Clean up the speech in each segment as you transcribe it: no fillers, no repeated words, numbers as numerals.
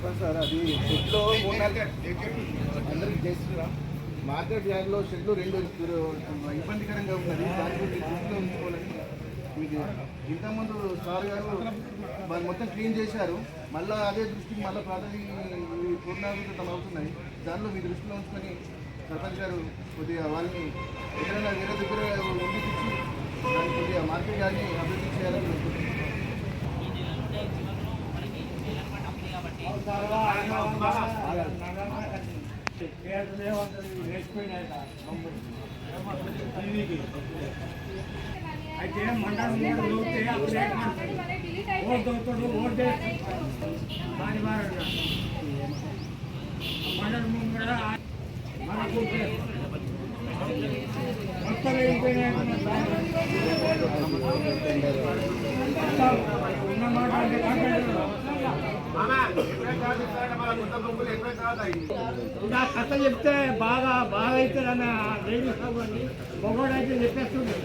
చెప్పండి సార్. అది షెడ్లో 3-4 అందరికి చేస్తున్నా. మార్కెట్ యార్డ్లో షెడ్లు 2 ఇబ్బందికరంగా ఉన్నది. దాని గురించి దృష్టిలో ఉంచుకోవాలని మీకు ఇంతకుముందు సార్ గారు వాళ్ళు మొత్తం క్లీన్ చేశారు. మళ్ళీ అదే దృష్టికి మళ్ళీ ప్రాథమిక పూర్ణాభివృద్ధం అవుతున్నాయి. దానిలో మీ దృష్టిలో ఉంచుకొని సర్పంచ్ గారు కొద్దిగా వాళ్ళని ఎక్కడైనా వేరే దగ్గర ఉండిపించి దాన్ని కొద్దిగా మార్కెట్ యార్డ్ని అభివృద్ధి చేయాలని అయితే మండలం ఓటు ఓటు దాని మండలం కూడా మనకు మొత్తం ఉన్నమాట ఇంకా కథ చెప్తే బాగా అవుతుందని లేడీస్ అని మొగోడైతే చెప్పేస్తుంది.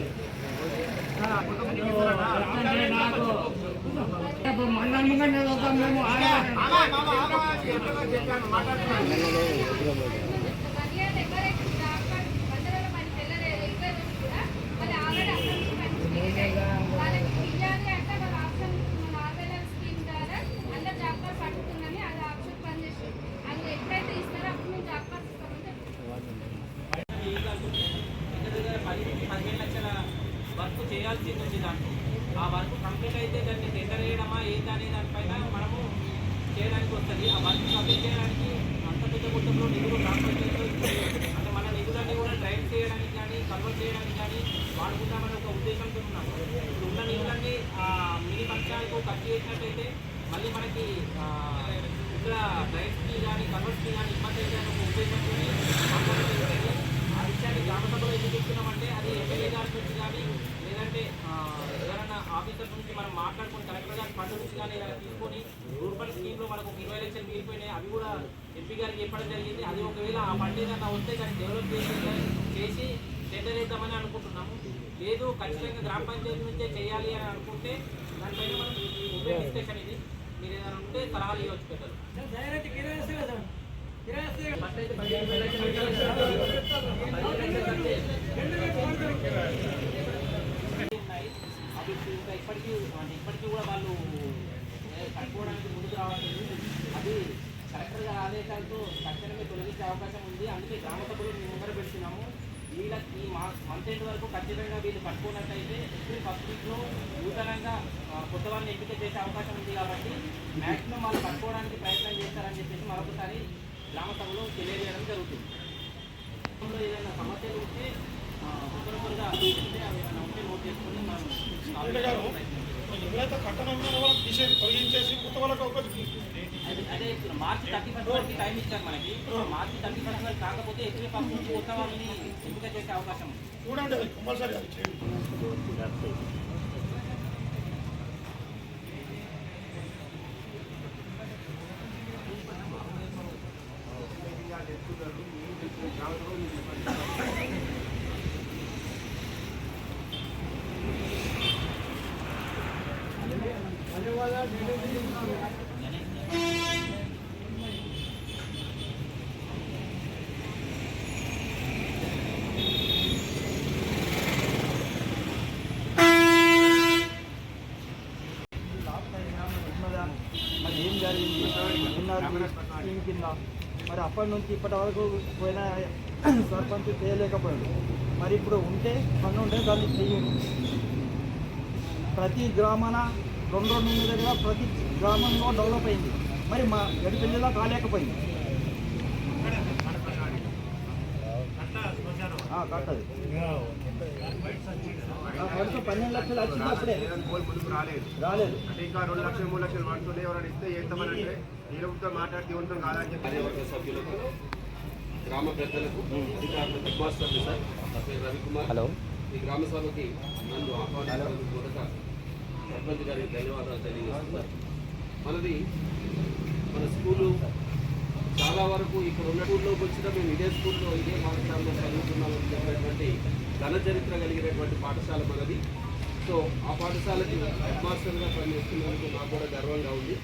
నాకు మండలంగా చదువుతాం మేము. వర్క్ చేయాల్సి ఉంది. దాంట్లో ఆ వర్క్ కంప్లీట్ అయితే దాన్ని టెండర్ వేయడమా ఏంటనే దానిపైన మనము చేయడానికి వస్తుంది. ఆ వర్క్ కంప్లీట్ చేయడానికి అంత పెద్ద మొత్తంలో నిధులు ట్రాన్స్ఫర్ అంటే మన నిధులన్నీ కూడా డ్రైవ్ చేయడానికి కానీ కన్వర్ట్ చేయడానికి కానీ వాడుకుంటామని ఒక ఉద్దేశంతో ఉన్నాము. ఇప్పుడు ఉన్న నిధులన్నీ మినీ పంచాయతీకు ఖర్చు చేసినట్టయితే మళ్ళీ మనకి ఇక్కడ డ్రైవ్స్కి కానీ కన్వర్ట్స్కి కానీ ఇబ్బంది అయితే ఒక ఉద్దేశంతో ఆ విషయాన్ని గ్రామ సభలో ఎందుకు చెప్తున్నామంటే అది ఎమ్మెల్యే గారి నుంచి కానీ లేదంటే ఎవరైనా ఆఫీసర్ నుంచి మనం మాట్లాడుకుని కలెక్టర్ గారి ఫండ్ నుంచి కానీ ఏదైనా తీసుకొని రూరల్ స్కీమ్లో మనకు 20 లక్షలు మిగిలిపోయినాయి. అవి కూడా ఎంపీ గారికి చెప్పడం జరిగింది. అది ఒకవేళ ఆ ఫండ్ ఏదైనా వస్తే దాన్ని డెవలప్ చేసి టెండర్ వేద్దామని అనుకుంటున్నాము. లేదు ఖచ్చితంగా గ్రామ పంచాయతీ నుంచే చేయాలి అని అనుకుంటే దానిపైన మనం ఓపెన్ డిస్కషన్ ఇది. మీరు ఏదైనా ఉంటే సలహాలు ఇవ్వచ్చు పెట్టారు. ఇంకా ఇప్పటికీ కూడా వాళ్ళు కట్టుకోవడానికి ముందుకు రావట్లేదు. అది కలెక్టర్ గారి ఆదేశాలతో తక్షణమే తొలగించే అవకాశం ఉంది. అందుకే గ్రామ సభలో మేము ముందర పెడుతున్నాము. వీళ్ళకి ఈ మంత్ ఎండ్ వరకు ఖచ్చితంగా వీళ్ళు కట్టుకున్నట్టయితే ఏప్రిల్ 1st వీక్లో నూతనంగా కొత్త వాళ్ళని ఎంపిక చేసే అవకాశం ఉంది. కాబట్టి మ్యాక్సిమం వాళ్ళు కట్టుకోవడానికి ప్రయత్నం చేస్తారని చెప్పేసి మరొకసారి గ్రామ సభలో తెలియజేయడం జరుగుతుంది. ఏదైనా సమస్యలు ఉంటే ఒకరికొకరుగా చెప్తే అవి ఏమైనా ఉంటే నోట్ చేసుకుని మనం ఎవరైతే కట్టడం తొలగించేసి కొత్త వాళ్ళకి అదే మార్చి 31st వరకు టైం ఇచ్చారు మనకి. మార్చి 31st వరకు కాకపోతే ఏప్రిల్ 1st నుంచి కొత్త వాళ్ళని ఎంపిక చేసే అవకాశం ఉంది. చూడండి కంపల్సరీ మరి ఏం జరిగింది స్కీమ్ కింద మరి అప్పటి నుంచి ఇప్పటి వరకు పోయిన సర్పంచ్ చేయలేకపోయాడు. మరి ఇప్పుడు ఉంటే పన్ను ఉంటే దాన్ని చెయ్యండి. ప్రతి గ్రామాన 2 దగ్గర ప్రతి గ్రామంలో డెవలప్ అయింది. మరి మా గడిపెల్లిలా కాలేకపోయింది. కట్టదు పడుతూ 12 లక్షలు వచ్చినప్పుడే రాలేదు. ఇంకా 2 లక్షలు 3 లక్షలు పడుతుంది. ఎవరైనా ఇస్తే చేస్తామని అంటే నీరుతో మాట్లాడితే ఉంటాం కాదని చెప్పి సభ్యులకు గ్రామ పెద్దలకు హెడ్ మాస్టర్ సార్ నా పేరు రవికుమార్. హలో. ఈ గ్రామ సభకి నన్ను ఆహ్వానించినందుకు మొదట సర్పంచ్ గారికి ధన్యవాదాలు తెలియజేస్తున్నారు. మన స్కూలు చాలా వరకు ఇక్కడ ఉన్న స్కూల్లోకి వచ్చిన మేము ఇదే స్కూల్లో ఇదే పాఠశాలలో చదువుతున్నామని చెప్పినటువంటి ఘన చరిత్ర కలిగినటువంటి పాఠశాల మనది. సో ఆ పాఠశాలకి హెడ్ మాస్టర్గా పనిచేస్తున్నందుకు నాకు కూడా గర్వంగా ఉంది.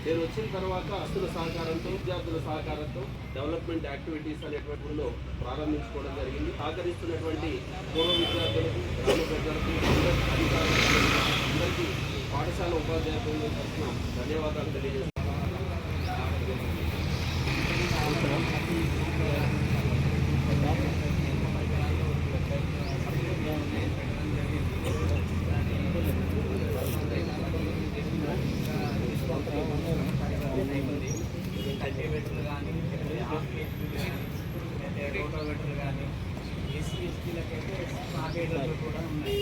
నేను వచ్చిన తర్వాత అస్తుల సహకారంతో విద్యార్థుల సహకారంతో డెవలప్మెంట్ యాక్టివిటీస్ అనేటువంటిలో ప్రారంభించుకోవడం జరిగింది. సహకరిస్తున్నటువంటి పూర్వ విద్యార్థులకు, గ్రామ ప్రజలకు, అందరికీ పాఠశాల ఉపాధ్యాయ బృందం తరఫున ధన్యవాదాలు తెలియజేస్తున్నాను. కల్టివేటర్లు కానీ రోటోవేటర్లు కానీ ఎస్సీ ఎస్టీలకైతే సాగేటర్లు కూడా ఉన్నాయి.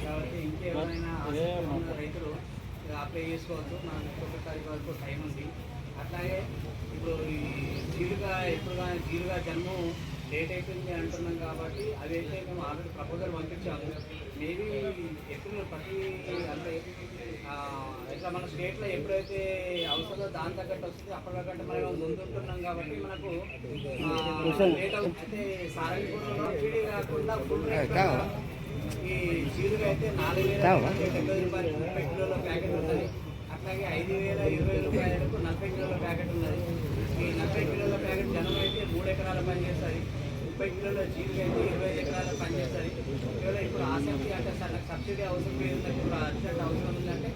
కాబట్టి ఇంకేమైనా రైతులు అప్లై చేసుకోవచ్చు. మనకు 1 తారీఖు వరకు టైం ఉంది. అట్లాగే ఇప్పుడు ఈ జీలుగా జన్మం లేట్ అయిపోయింది అంటున్నాం కాబట్టి అదైతే మేము ఆల్రెడీ ప్రపోజల్ పంపించాము. మేబీ ఎప్పుడు ప్రతి అంటే ఇట్లా మన స్టేట్లో ఎప్పుడైతే అవసరమో దాని తగ్గట్టు వస్తుంది. అప్పటికంటే మనం ముందుంటున్నాం కాబట్టి మనకు లేట్ అవుతుంది. సారంగపూర్లో పీడీ కాకుండా ఫుల్ ఈ జీలుగా అయితే 4,070 రూపాయలు 30 కిలోల ప్యాకెట్ ఉంటుంది. అట్లాగే 5,020 రూపాయలకు 40 కిలోల ప్యాకెట్ ఉన్నది. ఈ 40 కిలోల ప్యాకెట్ జనం అయితే 3 ఎకరాల పని చేస్తుంది. 30 కిలోల జీలుగా అయితే 20 ఎకరాల పని చేస్తుంది. కేవలం ఇప్పుడు ఆసక్తి అంటే నాకు సబ్సిడీ అవసరం లేదు, ఇప్పుడు అర్జెంట్ అవసరం ఉందంటే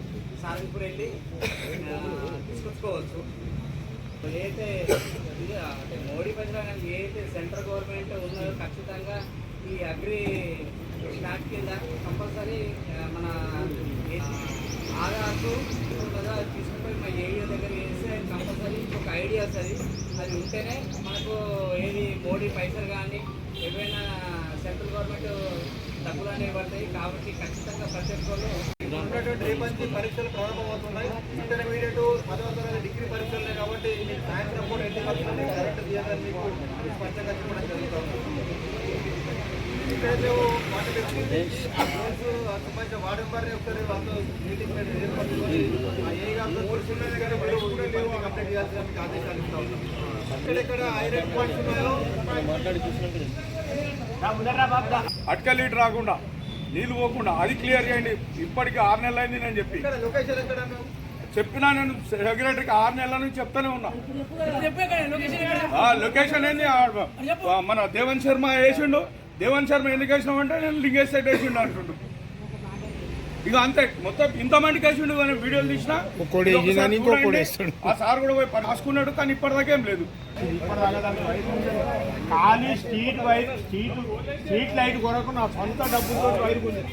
సారంగపూర్ వెళ్ళి తీసుకొచ్చుకోవచ్చు. ఏదైతే అంటే మోడీ బడ్జెట్ ఏదైతే సెంట్రల్ గవర్నమెంట్ ఉన్నదో ఖచ్చితంగా ఈ అగ్రి స్టార్ట్ కింద కంపల్సరీ మన ఆధార్కు కదా తీసుకుపోయి మా ఏరియా దగ్గర వేస్తే కంపల్సరీ ఒక ఐడియా వస్తుంది. అది ఉంటేనే మనకు ఏది మోడీ పైసలు కానీ ఏవైనా సెంట్రల్ గవర్నమెంట్ డబ్బులు అనేవి పడతాయి. కాబట్టి ఖచ్చితంగా ప్రతి ఒక్కరు ఉన్నటువంటి రేపటి పరీక్షలు ప్రారంభమవుతున్నాయి. ఇంటర్మీడియట్ 10వ తరగతి డిగ్రీ పరీక్షలే కాబట్టి మీకు సాయంత్రం కూడా 8 కరెక్ట్ తీయాలని మీకు స్పష్టంగా చెప్పడం జరుగుతుంది. ఇక్కడైతే వాటి సంబంధించిన వార్డు మెంబర్ని ఒకసారి వాళ్ళతో మీటింగ్ ఏర్పడుతుంది. ఏ గారితో కూర్చున్నది కానీ కంప్లీట్ చేయాల్సిన మీకు ఆదేశాలు ఇస్తా ఉన్నాం. ఎక్కడెక్కడ ఐరన్ పాయింట్స్ ఉన్నాయో అటక లీటర్ రాకుండా నీళ్ళు పోకుండా అది క్లియర్ చేయండి. ఇప్పటికి 6 నెలలు అయింది నేను చెప్పి లొకేషన్ ఎక్కడ చెప్పినా, నేను సెక్రటరీకి 6 నెలల నుంచి చెప్తానే ఉన్నా. లొకేషన్ ఏంది మన దేవన్ శర్మ వేసిండు. దేవన్ శర్మ ఎందుకు వేసినామంటే నేను లింగేష్ సైడ్ వేసిండు అంటుండు. ఇక అంతే మొత్తం ఇంతమందికి వేసిండు. కానీ వీడియోలు తీసినా ఆ సార్ కూడా పోయి రాసుకున్నాడు. కానీ ఇప్పటిదాకా ఏం లేదు. ఖాళీ స్ట్రీట్ లైట్ కొరకు నా సొంత డబ్బుతో వైర్ ఉంది.